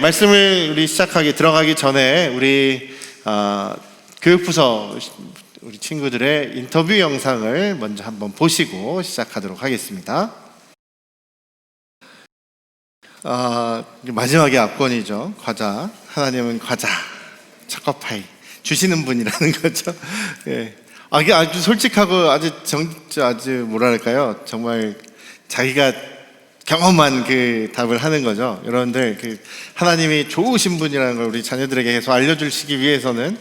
말씀을 우리 들어가기 전에 우리 교육부서 우리 친구들의 인터뷰 영상을 먼저 한번 보시고 시작하도록 하겠습니다. 마지막에 압권이죠. 과자. 하나님은 과자, 초코파이 주시는 분이라는 거죠. 예. 이게 아주 솔직하고 아주 뭐랄까요? 정말 자기가 경험한 그 답을 하는 거죠. 여러분들, 하나님이 좋으신 분이라는 걸 우리 자녀들에게 계속 알려주시기 위해서는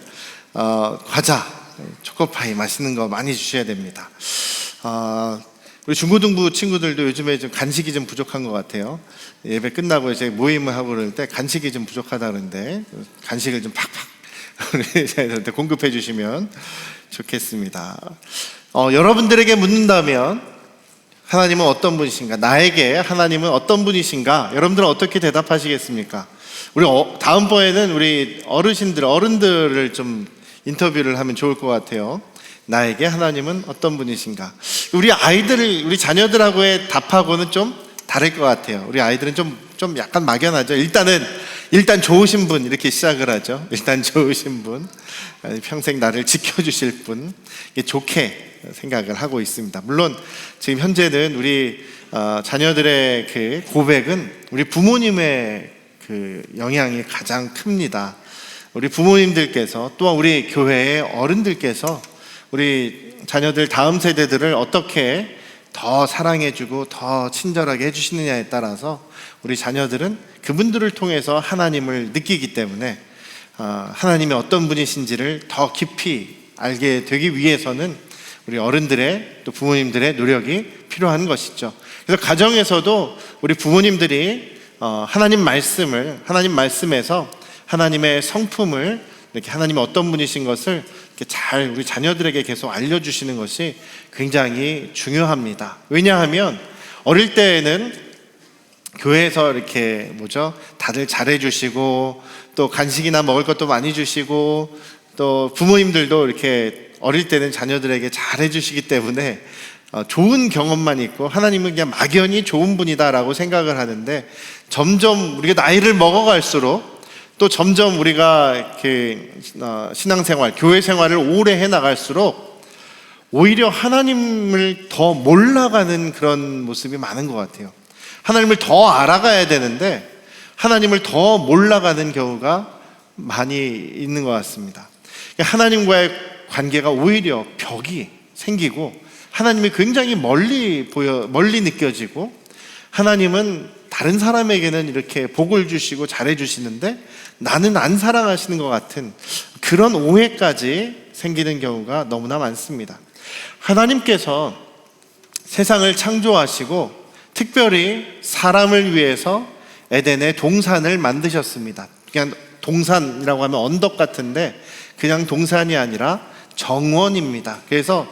과자, 초코파이 맛있는 거 많이 주셔야 됩니다. 우리 중고등부 친구들도 요즘에 좀 간식이 좀 부족한 것 같아요. 예배 끝나고 이제 모임을 하고 그럴 때 간식이 좀 부족하다 그러는데 간식을 좀 팍팍 우리 자녀들한테 공급해 주시면 좋겠습니다. 여러분들에게 묻는다면 하나님은 어떤 분이신가? 나에게 하나님은 어떤 분이신가? 여러분들은 어떻게 대답하시겠습니까? 우리 다음번에는 우리 어른들을 좀 인터뷰를 하면 좋을 것 같아요. 나에게 하나님은 어떤 분이신가? 우리 자녀들하고의 답하고는 좀 다를 것 같아요. 우리 아이들은 좀 약간 막연하죠. 일단 좋으신 분 이렇게 시작을 하죠. 일단 좋으신 분, 평생 나를 지켜주실 분, 좋게 생각을 하고 있습니다. 물론 지금 현재는 우리 자녀들의 그 고백은 우리 부모님의 그 영향이 가장 큽니다. 우리 부모님들께서 또한 우리 교회의 어른들께서 우리 자녀들 다음 세대들을 어떻게 더 사랑해주고 더 친절하게 해주시느냐에 따라서 우리 자녀들은 그분들을 통해서 하나님을 느끼기 때문에 하나님이 어떤 분이신지를 더 깊이 알게 되기 위해서는 우리 어른들의 또 부모님들의 노력이 필요한 것이죠. 그래서 가정에서도 우리 부모님들이 하나님 말씀에서 하나님의 성품을 이렇게 하나님이 어떤 분이신 것을 이렇게 잘 우리 자녀들에게 계속 알려주시는 것이 굉장히 중요합니다. 왜냐하면 어릴 때에는 교회에서 이렇게 다들 잘해주시고 또 간식이나 먹을 것도 많이 주시고 또 부모님들도 이렇게 어릴 때는 자녀들에게 잘해주시기 때문에 좋은 경험만 있고 하나님은 그냥 막연히 좋은 분이다라고 생각을 하는데 점점 우리가 나이를 먹어갈수록 또 점점 우리가 이렇게 신앙생활, 교회 생활을 오래 해나갈수록 오히려 하나님을 더 몰라가는 그런 모습이 많은 것 같아요. 하나님을 더 알아가야 되는데 하나님을 더 몰라가는 경우가 많이 있는 것 같습니다. 하나님과의 관계가 오히려 벽이 생기고 하나님이 굉장히 멀리 느껴지고 하나님은 다른 사람에게는 이렇게 복을 주시고 잘해주시는데 나는 안 사랑하시는 것 같은 그런 오해까지 생기는 경우가 너무나 많습니다. 하나님께서 세상을 창조하시고 특별히 사람을 위해서 에덴의 동산을 만드셨습니다. 그냥 동산이라고 하면 언덕 같은데 그냥 동산이 아니라 정원입니다. 그래서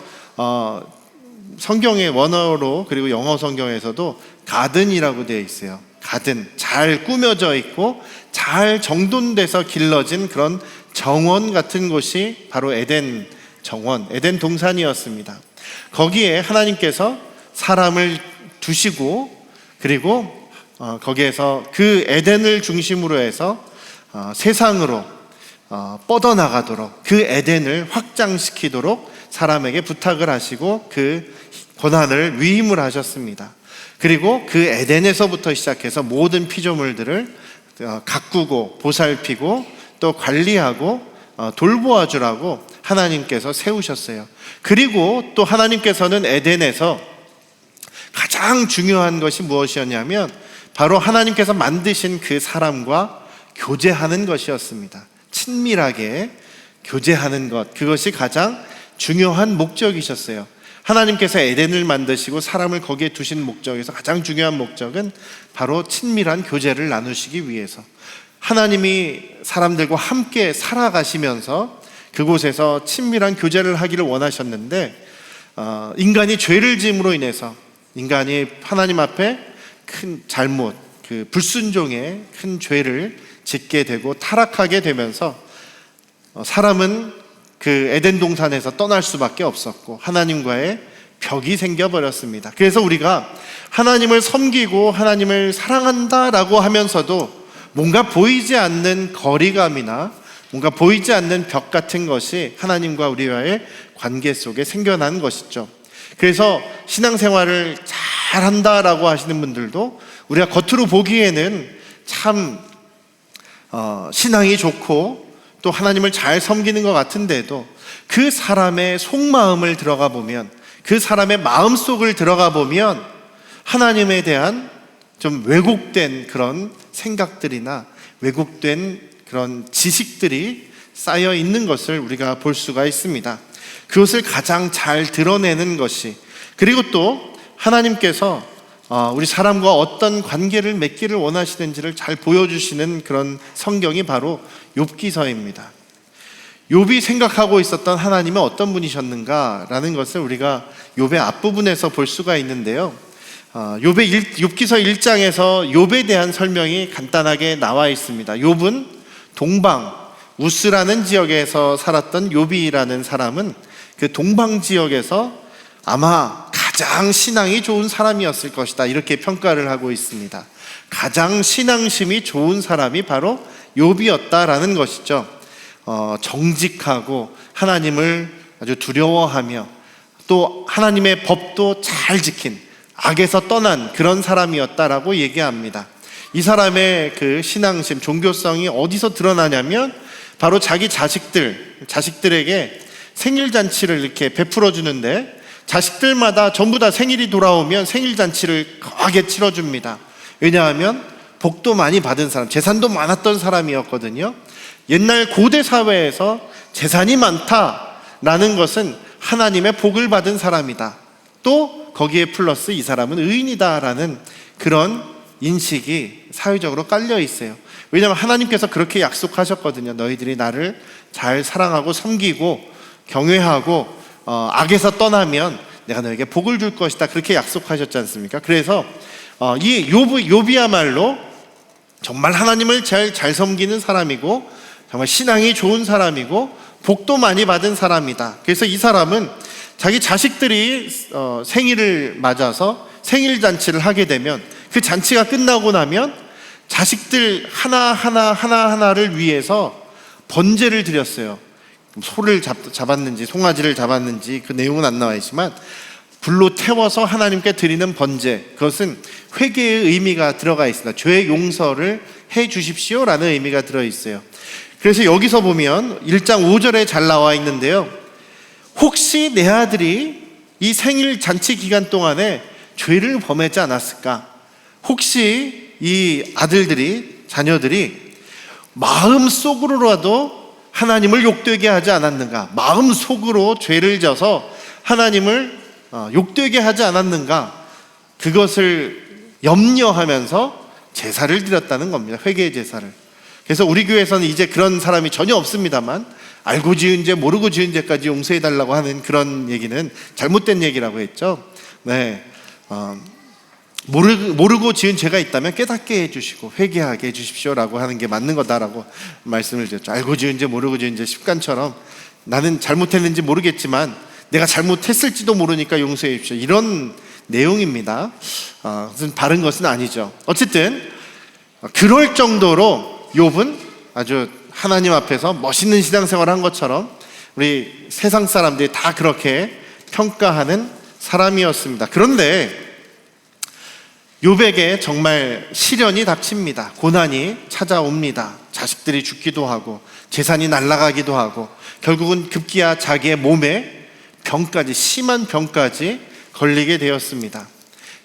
성경의 원어로 그리고 영어 성경에서도 가든이라고 되어 있어요. 가든, 잘 꾸며져 있고 잘 정돈돼서 길러진 그런 정원 같은 곳이 바로 에덴 정원, 에덴 동산이었습니다. 거기에 하나님께서 사람을 두시고 그리고 거기에서 그 에덴을 중심으로 해서 세상으로 뻗어나가도록 그 에덴을 확장시키도록 사람에게 부탁을 하시고 그 권한을 위임을 하셨습니다. 그리고 그 에덴에서부터 시작해서 모든 피조물들을 가꾸고 보살피고 또 관리하고 돌보아 주라고 하나님께서 세우셨어요. 그리고 또 하나님께서는 에덴에서 가장 중요한 것이 무엇이었냐면 바로 하나님께서 만드신 그 사람과 교제하는 것이었습니다. 친밀하게 교제하는 것, 그것이 가장 중요한 목적이셨어요. 하나님께서 에덴을 만드시고 사람을 거기에 두신 목적에서 가장 중요한 목적은 바로 친밀한 교제를 나누시기 위해서 하나님이 사람들과 함께 살아가시면서 그곳에서 친밀한 교제를 하기를 원하셨는데 인간이 죄를 지음으로 인해서 인간이 하나님 앞에 큰 잘못, 그 불순종의 큰 죄를 짓게 되고 타락하게 되면서 사람은 그 에덴 동산에서 떠날 수밖에 없었고 하나님과의 벽이 생겨버렸습니다. 그래서 우리가 하나님을 섬기고 하나님을 사랑한다라고 하면서도 뭔가 보이지 않는 거리감이나 뭔가 보이지 않는 벽 같은 것이 하나님과 우리와의 관계 속에 생겨난 것이죠. 그래서 신앙생활을 잘한다라고 하시는 분들도 우리가 겉으로 보기에는 참 신앙이 좋고 또 하나님을 잘 섬기는 것 같은데도 그 사람의 속마음을 들어가 보면, 그 사람의 마음속을 들어가 보면 하나님에 대한 좀 왜곡된 그런 생각들이나 왜곡된 그런 지식들이 쌓여 있는 것을 우리가 볼 수가 있습니다. 그것을 가장 잘 드러내는 것이, 그리고 또 하나님께서 우리 사람과 어떤 관계를 맺기를 원하시는지를 잘 보여주시는 그런 성경이 바로 욥기서입니다. 욥이 생각하고 있었던 하나님은 어떤 분이셨는가라는 것을 우리가 욥의 앞부분에서 볼 수가 있는데요. 욥기서 1장에서 욥에 대한 설명이 간단하게 나와 있습니다. 욥은 동방 우스라는 지역에서 살았던 욥이라는 사람은 그 동방 지역에서 아마 가장 신앙이 좋은 사람이었을 것이다, 이렇게 평가를 하고 있습니다. 가장 신앙심이 좋은 사람이 바로 욥이었다라는 것이죠. 정직하고 하나님을 아주 두려워하며 또 하나님의 법도 잘 지킨, 악에서 떠난 그런 사람이었다라고 얘기합니다. 이 사람의 그 신앙심, 종교성이 어디서 드러나냐면 바로 자기 자식들에게 생일잔치를 이렇게 베풀어 주는데, 자식들마다 전부 다 생일이 돌아오면 생일잔치를 거하게 치러줍니다. 왜냐하면 복도 많이 받은 사람, 재산도 많았던 사람이었거든요. 옛날 고대 사회에서 재산이 많다라는 것은 하나님의 복을 받은 사람이다, 또 거기에 플러스 이 사람은 의인이다라는 그런 인식이 사회적으로 깔려 있어요. 왜냐하면 하나님께서 그렇게 약속하셨거든요. 너희들이 나를 잘 사랑하고 섬기고 경외하고 악에서 떠나면 내가 너에게 복을 줄 것이다, 그렇게 약속하셨지 않습니까? 그래서 이 욥이야말로 정말 하나님을 잘 섬기는 사람이고 정말 신앙이 좋은 사람이고 복도 많이 받은 사람이다. 그래서 이 사람은 자기 자식들이 생일을 맞아서 생일잔치를 하게 되면 그 잔치가 끝나고 나면 자식들 하나하나를 위해서 번제를 드렸어요. 소를 잡았는지 송아지를 잡았는지 그 내용은 안 나와 있지만 불로 태워서 하나님께 드리는 번제, 그것은 회개의 의미가 들어가 있습니다. 죄의 용서를 해 주십시오라는 의미가 들어있어요. 그래서 여기서 보면 1장 5절에 잘 나와 있는데요, 혹시 내 아들이 이 생일 잔치 기간 동안에 죄를 범하지 않았을까? 혹시 이 자녀들이 마음속으로라도 하나님을 욕되게 하지 않았는가? 마음속으로 죄를 져서 하나님을 욕되게 하지 않았는가? 그것을 염려하면서 제사를 드렸다는 겁니다. 회개의 제사를. 그래서 우리 교회에서는 이제 그런 사람이 전혀 없습니다만, 알고 지은 죄 모르고 지은 죄까지 용서해달라고 하는 그런 얘기는 잘못된 얘기라고 했죠. 네, 모르고 지은 죄가 있다면 깨닫게 해주시고 회개하게 해주십시오라고 하는 게 맞는 거다라고 말씀을 드렸죠. 알고 지은 죄 모르고 지은 죄 습관처럼 나는 잘못했는지 모르겠지만 내가 잘못했을지도 모르니까 용서해 주십시오, 이런 내용입니다. 무슨 바른 것은 아니죠. 어쨌든 그럴 정도로 욥은 아주 하나님 앞에서 멋있는 신앙생활을 한 것처럼 우리 세상 사람들이 다 그렇게 평가하는 사람이었습니다. 그런데 욥에게 정말 시련이 닥칩니다. 고난이 찾아옵니다. 자식들이 죽기도 하고 재산이 날아가기도 하고 결국은 급기야 자기의 몸에 심한 병까지 걸리게 되었습니다.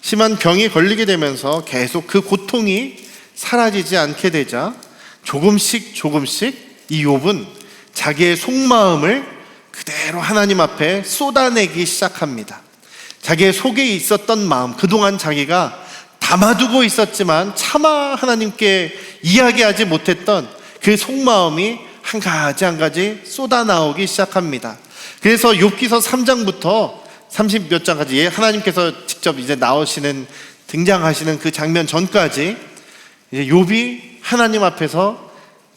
심한 병이 걸리게 되면서 계속 그 고통이 사라지지 않게 되자 조금씩 이 욥은 자기의 속마음을 그대로 하나님 앞에 쏟아내기 시작합니다. 자기의 속에 있었던 마음, 그동안 자기가 담아두고 있었지만 차마 하나님께 이야기하지 못했던 그 속마음이 한 가지 한 가지 쏟아나오기 시작합니다. 그래서 욥기서 3장부터 30 몇 장까지 하나님께서 직접 이제 등장하시는 그 장면 전까지 이제 욥이 하나님 앞에서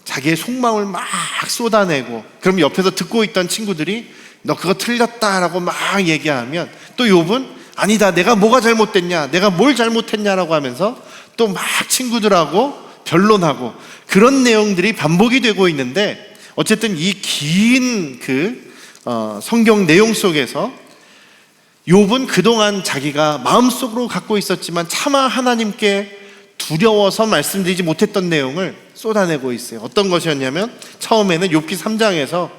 자기의 속마음을 막 쏟아내고, 그럼 옆에서 듣고 있던 친구들이 너 그거 틀렸다라고 막 얘기하면 또 욥은 아니다, 내가 뭐가 잘못됐냐, 내가 뭘 잘못했냐라고 하면서 또 막 친구들하고 변론하고 그런 내용들이 반복이 되고 있는데, 어쨌든 이 긴 성경 내용 속에서 욥은 그동안 자기가 마음속으로 갖고 있었지만 차마 하나님께 두려워서 말씀드리지 못했던 내용을 쏟아내고 있어요. 어떤 것이었냐면, 처음에는 욥기 3장에서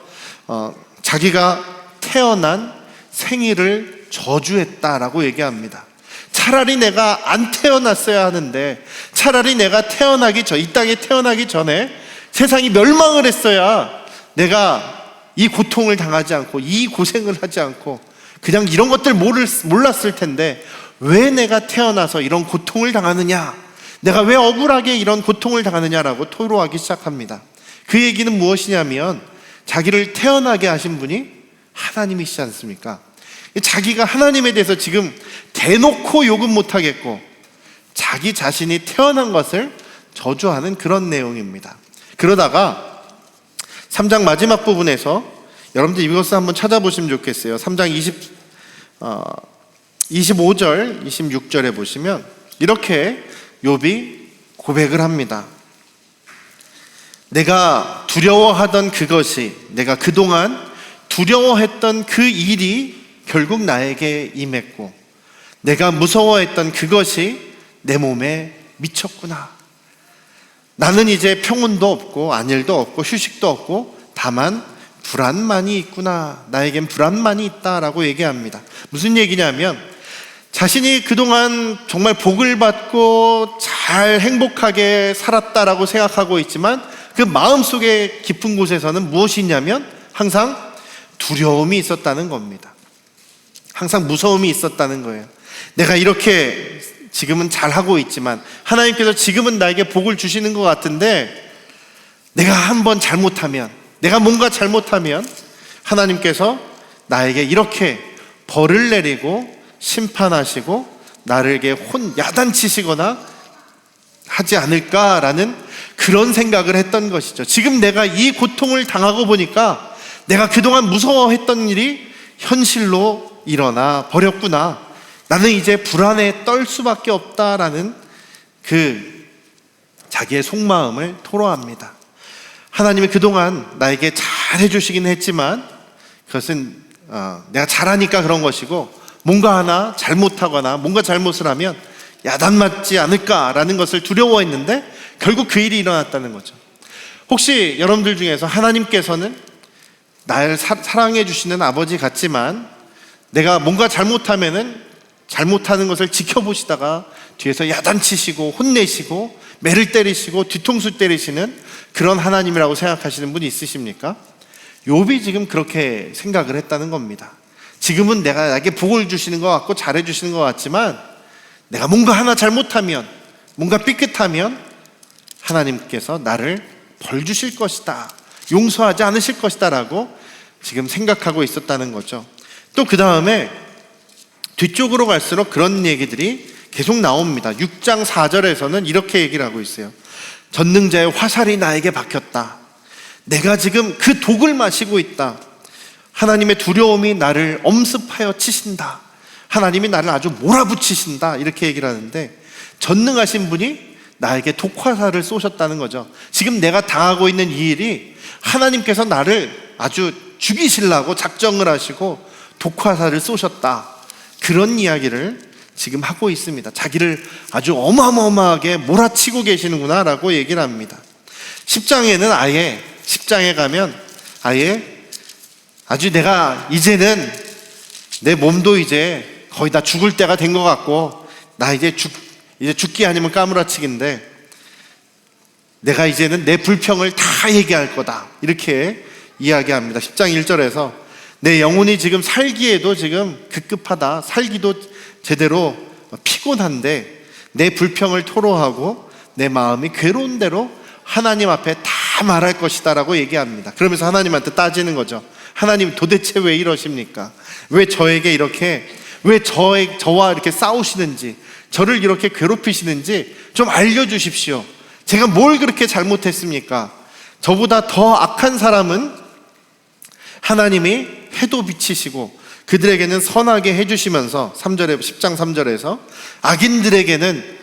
자기가 태어난 생일을 저주했다라고 얘기합니다. 차라리 내가 안 태어났어야 하는데, 차라리 내가 이 땅에 태어나기 전에 세상이 멸망을 했어야 내가 이 고통을 당하지 않고 이 고생을 하지 않고 그냥 이런 것들 몰랐을 텐데, 왜 내가 태어나서 이런 고통을 당하느냐, 내가 왜 억울하게 이런 고통을 당하느냐라고 토로하기 시작합니다. 그 얘기는 무엇이냐면, 자기를 태어나게 하신 분이 하나님이시지 않습니까? 자기가 하나님에 대해서 지금 대놓고 욕은 못하겠고 자기 자신이 태어난 것을 저주하는 그런 내용입니다. 그러다가 3장 마지막 부분에서, 여러분들 이것을 한번 찾아보시면 좋겠어요. 3장 25절 26절에 보시면 이렇게 욥이 고백을 합니다. 내가 두려워하던 그것이, 내가 그동안 두려워했던 그 일이 결국 나에게 임했고, 내가 무서워했던 그것이 내 몸에 미쳤구나. 나는 이제 평온도 없고 안일도 없고 휴식도 없고 다만 불안만이 있구나. 나에겐 불안만이 있다라고 얘기합니다. 무슨 얘기냐면, 자신이 그동안 정말 복을 받고 잘 행복하게 살았다라고 생각하고 있지만, 그 마음속의 깊은 곳에서는 무엇이 있냐면 항상 두려움이 있었다는 겁니다. 항상 무서움이 있었다는 거예요. 내가 이렇게 지금은 잘하고 있지만, 하나님께서 지금은 나에게 복을 주시는 것 같은데, 내가 한번 잘못하면, 내가 뭔가 잘못하면 하나님께서 나에게 이렇게 벌을 내리고 심판하시고 나에게 야단치시거나 하지 않을까라는 그런 생각을 했던 것이죠. 지금 내가 이 고통을 당하고 보니까 내가 그동안 무서워했던 일이 현실로 일어나 버렸구나. 나는 이제 불안에 떨 수밖에 없다라는 자기의 속마음을 토로합니다. 하나님이 그동안 나에게 잘해 주시긴 했지만 그것은 내가 잘하니까 그런 것이고, 뭔가 하나 잘못하거나 뭔가 잘못을 하면 야단맞지 않을까라는 것을 두려워했는데 결국 그 일이 일어났다는 거죠. 혹시 여러분들 중에서 하나님께서는 나를 사랑해 주시는 아버지 같지만, 내가 뭔가 잘못하면은 잘못하는 것을 지켜보시다가 뒤에서 야단치시고 혼내시고 매를 때리시고 뒤통수 때리시는 그런 하나님이라고 생각하시는 분이 있으십니까? 욥이 지금 그렇게 생각을 했다는 겁니다. 지금은 나에게 복을 주시는 것 같고 잘해 주시는 것 같지만, 내가 뭔가 하나 잘못하면, 뭔가 삐끗하면 하나님께서 나를 벌 주실 것이다, 용서하지 않으실 것이다 라고 지금 생각하고 있었다는 거죠. 또 그 다음에 뒤쪽으로 갈수록 그런 얘기들이 계속 나옵니다. 6장 4절에서는 이렇게 얘기를 하고 있어요. 전능자의 화살이 나에게 박혔다. 내가 지금 그 독을 마시고 있다. 하나님의 두려움이 나를 엄습하여 치신다. 하나님이 나를 아주 몰아붙이신다. 이렇게 얘기를 하는데, 전능하신 분이 나에게 독화살을 쏘셨다는 거죠. 지금 내가 당하고 있는 이 일이 하나님께서 나를 아주 죽이시려고 작정을 하시고 독화살을 쏘셨다. 그런 이야기를 지금 하고 있습니다. 자기를 아주 어마어마하게 몰아치고 계시는구나 라고 얘기를 합니다. 10장에 가면 아주 내가 이제는 내 몸도 이제 거의 다 죽을 때가 된 것 같고, 나 이제 죽기 아니면 까무라치기인데, 내가 이제는 내 불평을 다 얘기할 거다. 이렇게 이야기합니다. 10장 1절에서 내 영혼이 지금 살기에도 지금 급급하다. 살기도 제대로 피곤한데 내 불평을 토로하고 내 마음이 괴로운 대로 하나님 앞에 다 말할 것이다 라고 얘기합니다. 그러면서 하나님한테 따지는 거죠. 하나님 도대체 왜 이러십니까? 왜 저에게 이렇게, 왜 저와 이렇게 싸우시는지, 저를 이렇게 괴롭히시는지 좀 알려주십시오. 제가 뭘 그렇게 잘못했습니까? 저보다 더 악한 사람은 하나님이 해도 비치시고 그들에게는 선하게 해주시면서 10장 3절에서 악인들에게는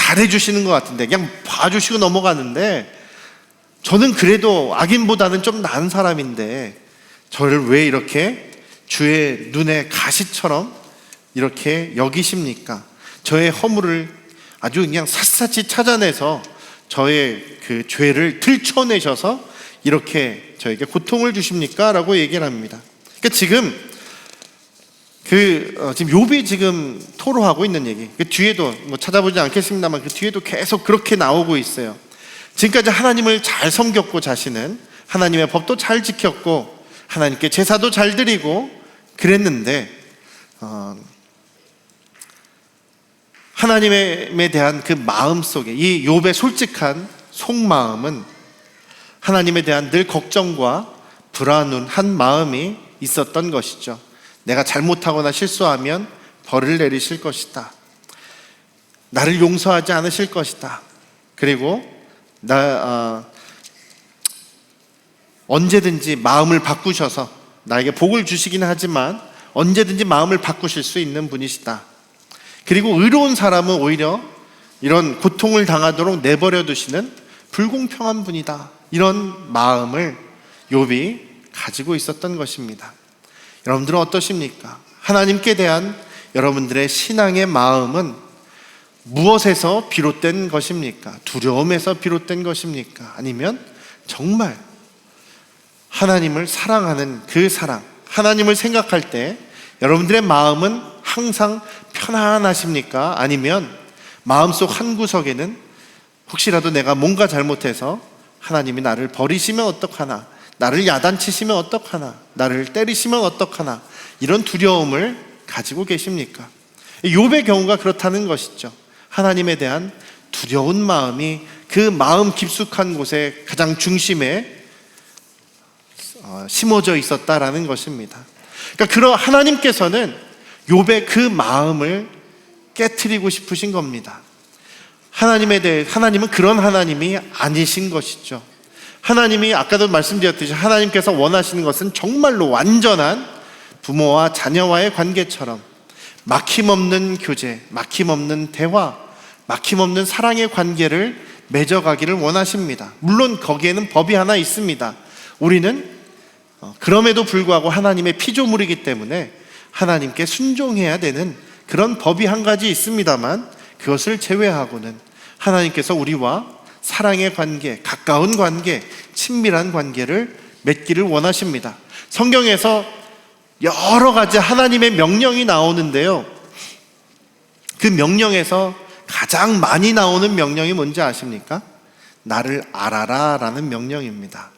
잘해주시는 것 같은데 그냥 봐주시고 넘어가는데 저는 그래도 악인보다는 좀 나은 사람인데 저를 왜 이렇게 주의 눈에 가시처럼 이렇게 여기십니까? 저의 허물을 아주 그냥 샅샅이 찾아내서 저의 그 죄를 들춰내셔서 이렇게 저에게 고통을 주십니까? 라고 얘기를 합니다. 그러니까 지금 지금 욥이 지금 토로하고 있는 얘기, 그 뒤에도 뭐 찾아보지 않겠습니다만 그 뒤에도 계속 그렇게 나오고 있어요. 지금까지 하나님을 잘 섬겼고 자신은 하나님의 법도 잘 지켰고 하나님께 제사도 잘 드리고 그랬는데 하나님에 대한 그 마음 속에 이 욥의 솔직한 속마음은 하나님에 대한 늘 걱정과 불안한 마음이 있었던 것이죠. 내가 잘못하거나 실수하면 벌을 내리실 것이다. 나를 용서하지 않으실 것이다. 그리고 언제든지 마음을 바꾸셔서 나에게 복을 주시긴 하지만 언제든지 마음을 바꾸실 수 있는 분이시다. 그리고 의로운 사람은 오히려 이런 고통을 당하도록 내버려 두시는 불공평한 분이다. 이런 마음을 욥이 가지고 있었던 것입니다. 여러분들은 어떠십니까? 하나님께 대한 여러분들의 신앙의 마음은 무엇에서 비롯된 것입니까? 두려움에서 비롯된 것입니까? 아니면 정말 하나님을 사랑하는 그 사랑, 하나님을 생각할 때 여러분들의 마음은 항상 편안하십니까? 아니면 마음속 한구석에는 혹시라도 내가 뭔가 잘못해서 하나님이 나를 버리시면 어떡하나, 나를 야단치시면 어떡하나, 나를 때리시면 어떡하나, 이런 두려움을 가지고 계십니까? 욥의 경우가 그렇다는 것이죠. 하나님에 대한 두려운 마음이 그 마음 깊숙한 곳에 가장 중심에 심어져 있었다라는 것입니다. 그러니까 그런 하나님께서는 욥의 그 마음을 깨트리고 싶으신 겁니다. 하나님은 그런 하나님이 아니신 것이죠. 하나님이 아까도 말씀드렸듯이 하나님께서 원하시는 것은 정말로 완전한 부모와 자녀와의 관계처럼 막힘없는 교제, 막힘없는 대화, 막힘없는 사랑의 관계를 맺어가기를 원하십니다. 물론 거기에는 법이 하나 있습니다. 우리는 그럼에도 불구하고 하나님의 피조물이기 때문에 하나님께 순종해야 되는 그런 법이 한 가지 있습니다만 그것을 제외하고는 하나님께서 우리와 사랑의 관계, 가까운 관계, 친밀한 관계를 맺기를 원하십니다. 성경에서 여러 가지 하나님의 명령이 나오는데요, 그 명령에서 가장 많이 나오는 명령이 뭔지 아십니까? 나를 알아라 라는 명령입니다.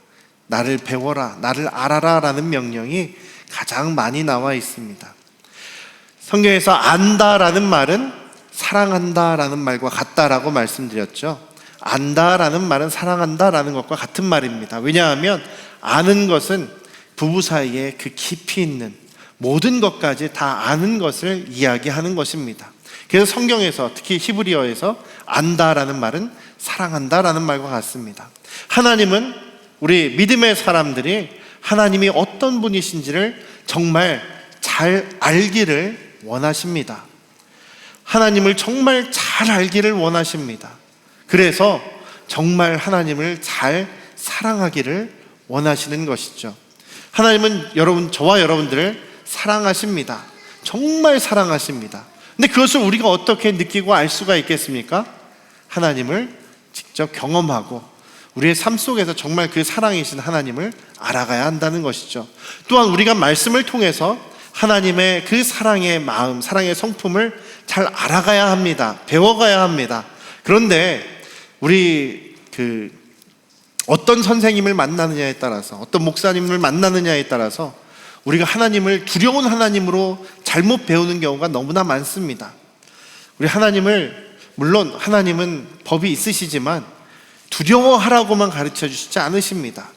나를 배워라, 나를 알아라 라는 명령이 가장 많이 나와 있습니다. 성경에서 안다라는 말은 사랑한다라는 말과 같다라고 말씀드렸죠. 안다라는 말은 사랑한다라는 것과 같은 말입니다. 왜냐하면 아는 것은 부부 사이에 그 깊이 있는 모든 것까지 다 아는 것을 이야기하는 것입니다. 그래서 성경에서 특히 히브리어에서 안다라는 말은 사랑한다라는 말과 같습니다. 하나님은 우리 믿음의 사람들이 하나님이 어떤 분이신지를 정말 잘 알기를 원하십니다. 하나님을 정말 잘 알기를 원하십니다. 그래서 정말 하나님을 잘 사랑하기를 원하시는 것이죠. 하나님은 저와 여러분들을 사랑하십니다. 정말 사랑하십니다. 근데 그것을 우리가 어떻게 느끼고 알 수가 있겠습니까? 하나님을 직접 경험하고 우리의 삶 속에서 정말 그 사랑이신 하나님을 알아가야 한다는 것이죠. 또한 우리가 말씀을 통해서 하나님의 그 사랑의 마음, 사랑의 성품을 잘 알아가야 합니다. 배워가야 합니다. 그런데 우리 어떤 선생님을 만나느냐에 따라서, 어떤 목사님을 만나느냐에 따라서 우리가 하나님을 두려운 하나님으로 잘못 배우는 경우가 너무나 많습니다. 우리 하나님을, 물론 하나님은 법이 있으시지만 두려워하라고만 가르쳐 주시지 않으십니다.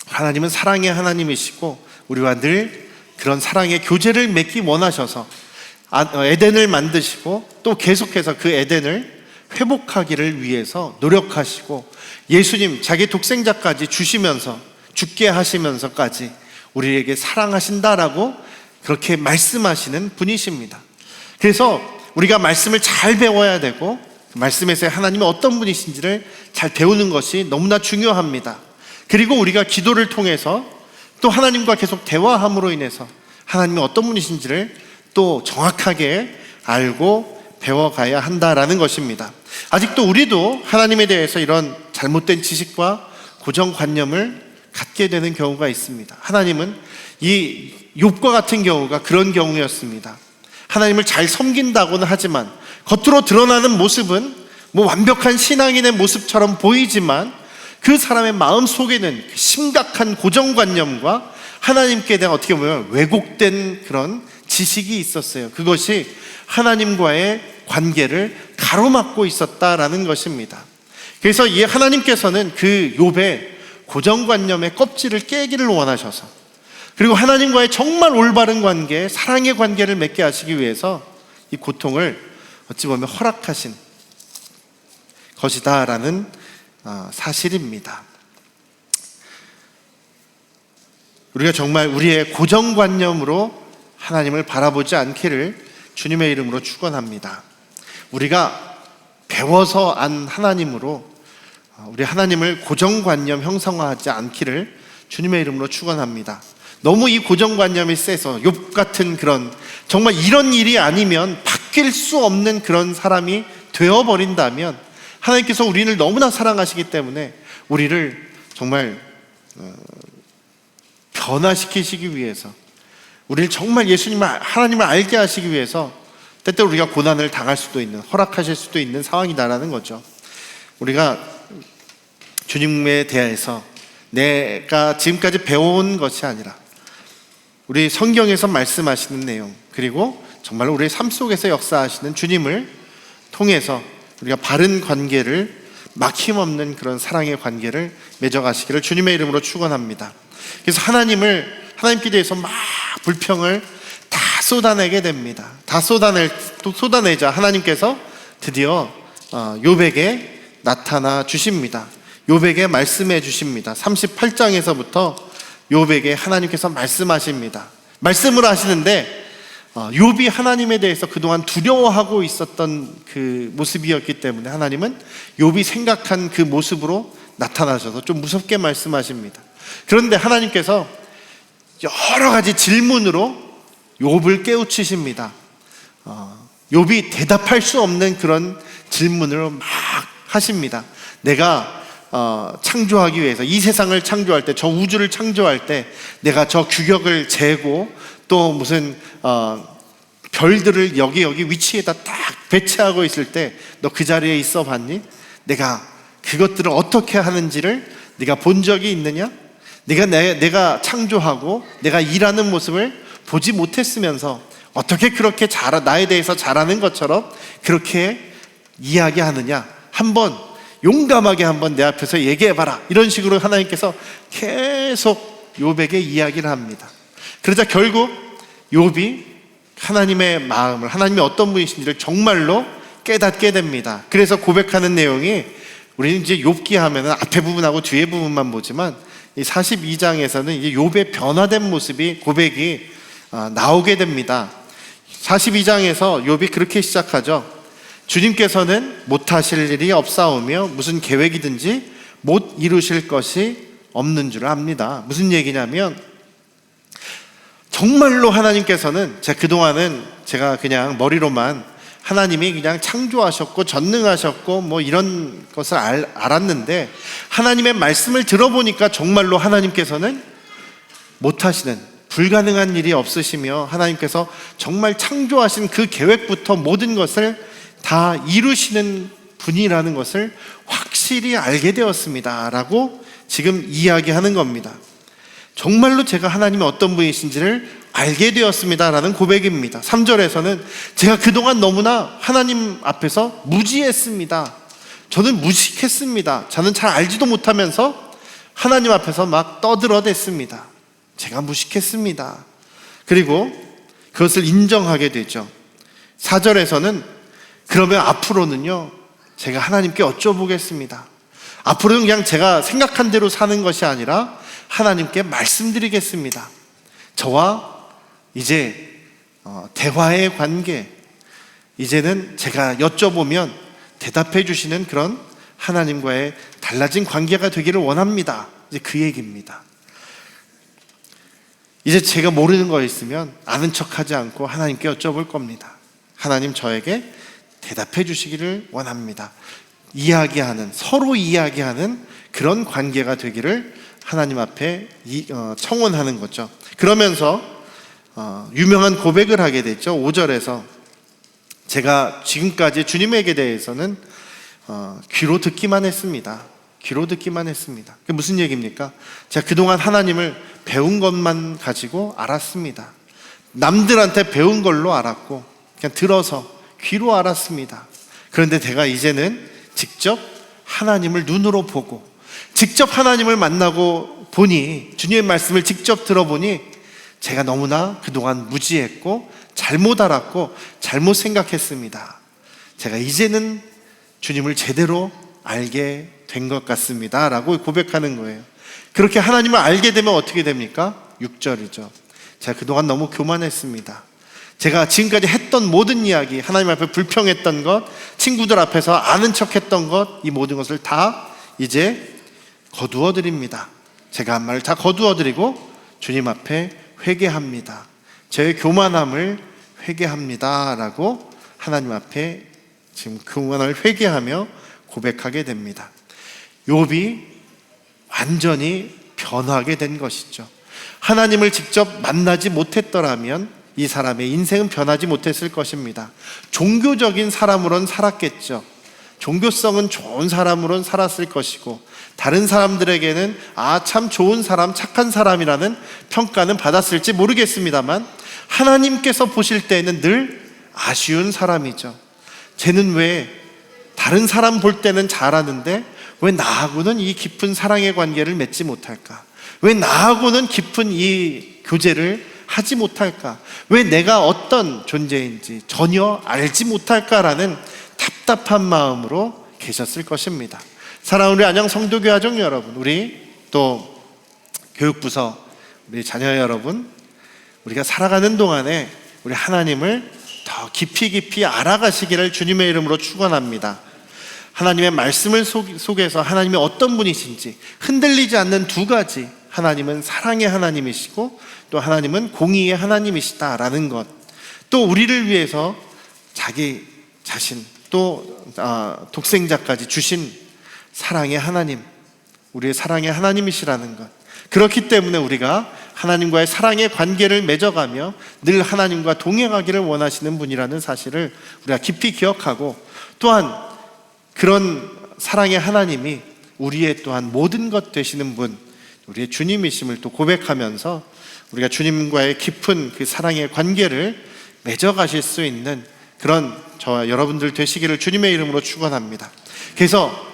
하나님은 사랑의 하나님이시고 우리와 늘 그런 사랑의 교제를 맺기 원하셔서 에덴을 만드시고 또 계속해서 그 에덴을 회복하기를 위해서 노력하시고 예수님 자기 독생자까지 주시면서 죽게 하시면서까지 우리에게 사랑하신다라고 그렇게 말씀하시는 분이십니다. 그래서 우리가 말씀을 잘 배워야 되고 그 말씀에서 하나님이 어떤 분이신지를 잘 배우는 것이 너무나 중요합니다. 그리고 우리가 기도를 통해서 또 하나님과 계속 대화함으로 인해서 하나님이 어떤 분이신지를 또 정확하게 알고 배워가야 한다라는 것입니다. 아직도 우리도 하나님에 대해서 이런 잘못된 지식과 고정관념을 갖게 되는 경우가 있습니다. 하나님은 이 욥과 같은 경우가 그런 경우였습니다. 하나님을 잘 섬긴다고는 하지만 겉으로 드러나는 모습은 완벽한 신앙인의 모습처럼 보이지만 그 사람의 마음 속에는 심각한 고정관념과 하나님께 대한 어떻게 보면 왜곡된 그런 지식이 있었어요. 그것이 하나님과의 관계를 가로막고 있었다라는 것입니다. 그래서 이 하나님께서는 그 욥의 고정관념의 껍질을 깨기를 원하셔서, 그리고 하나님과의 정말 올바른 관계, 사랑의 관계를 맺게 하시기 위해서 이 고통을 어찌 보면 허락하신 것이다라는 사실입니다. 우리가 정말 우리의 고정관념으로 하나님을 바라보지 않기를 주님의 이름으로 축원합니다. 우리가 배워서 안 하나님으로 우리 하나님을 고정관념 형성화하지 않기를 주님의 이름으로 축원합니다. 너무 이 고정관념이 세서 욥 같은 그런 정말 이런 일이 아니면 바뀔 수 없는 그런 사람이 되어버린다면 하나님께서 우리를 너무나 사랑하시기 때문에 우리를 정말 변화시키시기 위해서, 우리를 정말 하나님을 알게 하시기 위해서 때때로 우리가 고난을 당할 수도 있는, 허락하실 수도 있는 상황이다라는 거죠. 우리가 주님에 대해서 내가 지금까지 배워온 것이 아니라 우리 성경에서 말씀하시는 내용, 그리고 정말 우리의 삶 속에서 역사하시는 주님을 통해서 우리가 바른 관계를, 막힘없는 그런 사랑의 관계를 맺어가시기를 주님의 이름으로 축원합니다. 그래서 하나님께 대해서 막 불평을 다 쏟아내게 됩니다. 다 쏟아내자 하나님께서 드디어 욥에게 나타나 주십니다. 욥에게 말씀해 주십니다. 38장에서부터 욥에게 하나님께서 말씀하십니다. 말씀을 하시는데 욥이 하나님에 대해서 그동안 두려워하고 있었던 그 모습이었기 때문에 하나님은 욥이 생각한 그 모습으로 나타나셔서 좀 무섭게 말씀하십니다. 그런데 하나님께서 여러 가지 질문으로 욥을 깨우치십니다. 욥이 대답할 수 없는 그런 질문을 막 하십니다. 내가 창조하기 위해서, 이 세상을 창조할 때, 저 우주를 창조할 때 내가 저 규격을 재고 또 무슨 별들을 여기 위치에다 딱 배치하고 있을 때 너 그 자리에 있어 봤니? 내가 그것들을 어떻게 하는지를 네가 본 적이 있느냐? 내가 창조하고 내가 일하는 모습을 보지 못했으면서 어떻게 그렇게 나에 대해서 잘하는 것처럼 그렇게 이야기하느냐? 한번 용감하게 한번 내 앞에서 얘기해봐라. 이런 식으로 하나님께서 계속 욥에게 이야기를 합니다. 그러자 결국 욥이 하나님의 마음을, 하나님이 어떤 분이신지를 정말로 깨닫게 됩니다. 그래서 고백하는 내용이, 우리는 이제 욥기 하면은 앞에 부분하고 뒤에 부분만 보지만 이 42장에서는 이제 욥의 변화된 모습이, 고백이 나오게 됩니다. 42장에서 욥이 그렇게 시작하죠. 주님께서는 못하실 일이 없사오며 무슨 계획이든지 못 이루실 것이 없는 줄 압니다. 무슨 얘기냐면 정말로 하나님께서는, 그동안은 제가 그냥 머리로만 하나님이 그냥 창조하셨고 전능하셨고 뭐 이런 것을 알았는데, 하나님의 말씀을 들어보니까 정말로 하나님께서는 못하시는, 불가능한 일이 없으시며 하나님께서 정말 창조하신 그 계획부터 모든 것을 다 이루시는 분이라는 것을 확실히 알게 되었습니다 라고 지금 이야기하는 겁니다. 정말로 제가 하나님이 어떤 분이신지를 알게 되었습니다 라는 고백입니다. 3절에서는 제가 그동안 너무나 하나님 앞에서 무지했습니다. 저는 무식했습니다. 저는 잘 알지도 못하면서 하나님 앞에서 막 떠들어댔습니다. 제가 무식했습니다. 그리고 그것을 인정하게 되죠. 4절에서는 그러면 앞으로는요, 제가 하나님께 여쭤보겠습니다. 앞으로는 그냥 제가 생각한 대로 사는 것이 아니라 하나님께 말씀드리겠습니다. 저와 이제 대화의 관계, 이제는 제가 여쭤보면 대답해 주시는 그런 하나님과의 달라진 관계가 되기를 원합니다. 이제 그 얘기입니다. 이제 제가 모르는 거 있으면 아는 척하지 않고 하나님께 여쭤볼 겁니다. 하나님, 저에게 대답해 주시기를 원합니다. 서로 이야기하는 그런 관계가 되기를 하나님 앞에 청원하는 거죠. 그러면서 유명한 고백을 하게 됐죠. 5절에서 제가 지금까지 주님에게 대해서는 귀로 듣기만 했습니다. 귀로 듣기만 했습니다. 그게 무슨 얘기입니까? 제가 그동안 하나님을 배운 것만 가지고 알았습니다. 남들한테 배운 걸로 알았고 그냥 들어서 귀로 알았습니다. 그런데 제가 이제는 직접 하나님을 눈으로 보고 직접 하나님을 만나고 보니, 주님의 말씀을 직접 들어보니 제가 너무나 그동안 무지했고 잘못 알았고 잘못 생각했습니다. 제가 이제는 주님을 제대로 알게 된 것 같습니다 라고 고백하는 거예요. 그렇게 하나님을 알게 되면 어떻게 됩니까? 6절이죠. 제가 그동안 너무 교만했습니다. 제가 지금까지 했던 모든 이야기, 하나님 앞에 불평했던 것, 친구들 앞에서 아는 척했던 것, 이 모든 것을 다 이제 거두어 드립니다. 제가 한 말을 다 거두어 드리고 주님 앞에 회개합니다. 제 교만함을 회개합니다 라고 하나님 앞에 지금 교만을 회개하며 고백하게 됩니다. 욥이 완전히 변하게 된 것이죠. 하나님을 직접 만나지 못했더라면 이 사람의 인생은 변하지 못했을 것입니다. 종교적인 사람으로는 살았겠죠. 종교성은 좋은 사람으로는 살았을 것이고 다른 사람들에게는 참 좋은 사람, 착한 사람이라는 평가는 받았을지 모르겠습니다만 하나님께서 보실 때에는 늘 아쉬운 사람이죠. 쟤는 왜 다른 사람 볼 때는 잘하는데 왜 나하고는 이 깊은 사랑의 관계를 맺지 못할까? 왜 나하고는 깊은 이 교제를 하지 못할까? 왜 내가 어떤 존재인지 전혀 알지 못할까라는 답답한 마음으로 계셨을 것입니다. 사랑하는 우리 안양 성도교회 가족 여러분, 우리 또 교육부서 우리 자녀 여러분, 우리가 살아가는 동안에 우리 하나님을 더 깊이 알아가시기를 주님의 이름으로 축원합니다. 하나님의 말씀을 속에서 하나님이 어떤 분이신지 흔들리지 않는 두 가지, 하나님은 사랑의 하나님이시고 또 하나님은 공의의 하나님이시다라는 것, 또 우리를 위해서 자기 자신 또 독생자까지 주신 사랑의 하나님, 우리의 사랑의 하나님이시라는 것, 그렇기 때문에 우리가 하나님과의 사랑의 관계를 맺어가며 늘 하나님과 동행하기를 원하시는 분이라는 사실을 우리가 깊이 기억하고, 또한 그런 사랑의 하나님이 우리의 또한 모든 것 되시는 분, 우리의 주님이심을 또 고백하면서 우리가 주님과의 깊은 그 사랑의 관계를 맺어가실 수 있는 그런 저와 여러분들 되시기를 주님의 이름으로 축원합니다. 그래서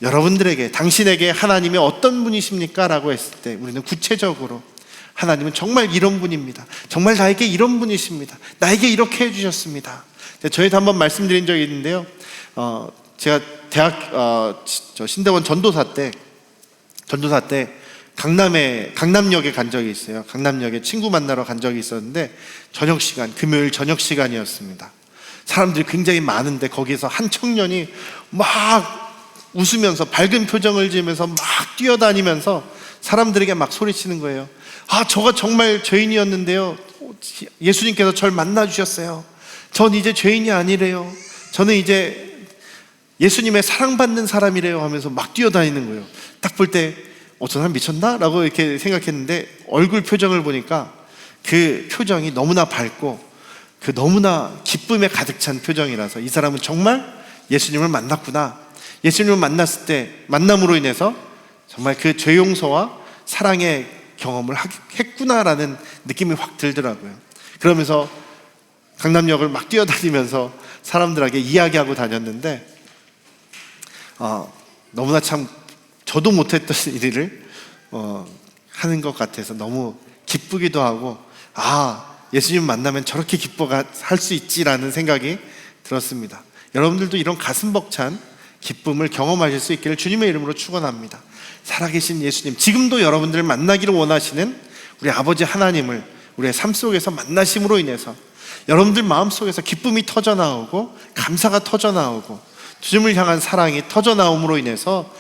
여러분들에게, 당신에게 하나님이 어떤 분이십니까? 라고 했을 때 우리는 구체적으로 하나님은 정말 이런 분입니다. 정말 나에게 이런 분이십니다. 나에게 이렇게 해주셨습니다. 저희도 한번 말씀드린 적이 있는데요. 제가 신대원 전도사 때 강남역에 간 적이 있어요. 강남역에 친구 만나러 간 적이 있었는데 저녁 시간, 금요일 저녁 시간이었습니다. 사람들이 굉장히 많은데 거기서 한 청년이 막 웃으면서 밝은 표정을 지으면서 막 뛰어다니면서 사람들에게 막 소리치는 거예요. 저가 정말 죄인이었는데요, 예수님께서 저를 만나주셨어요. 전 이제 죄인이 아니래요. 저는 이제 예수님의 사랑받는 사람이래요 하면서 막 뛰어다니는 거예요. 딱 볼 때 저 사람 미쳤나? 라고 이렇게 생각했는데 얼굴 표정을 보니까 그 표정이 너무나 밝고 그 너무나 기쁨에 가득 찬 표정이라서 이 사람은 정말 예수님을 만났구나, 예수님을 만났을 때 만남으로 인해서 정말 그 죄 용서와 사랑의 경험을 했구나라는 느낌이 확 들더라고요. 그러면서 강남역을 막 뛰어다니면서 사람들에게 이야기하고 다녔는데 너무나 참 저도 못했던 일을 하는 것 같아서 너무 기쁘기도 하고, 예수님 만나면 저렇게 기뻐할 수 있지라는 생각이 들었습니다. 여러분들도 이런 가슴 벅찬 기쁨을 경험하실 수 있기를 주님의 이름으로 축원합니다. 살아계신 예수님, 지금도 여러분들을 만나기를 원하시는 우리 아버지 하나님을 우리의 삶 속에서 만나심으로 인해서 여러분들 마음속에서 기쁨이 터져 나오고 감사가 터져 나오고 주님을 향한 사랑이 터져 나옴으로 인해서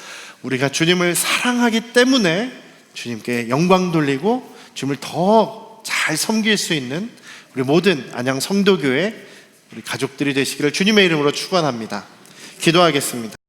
우리가 주님을 사랑하기 때문에 주님께 영광 돌리고 주님을 더 잘 섬길 수 있는 우리 모든 안양 성도교회 우리 가족들이 되시기를 주님의 이름으로 축원합니다. 기도하겠습니다.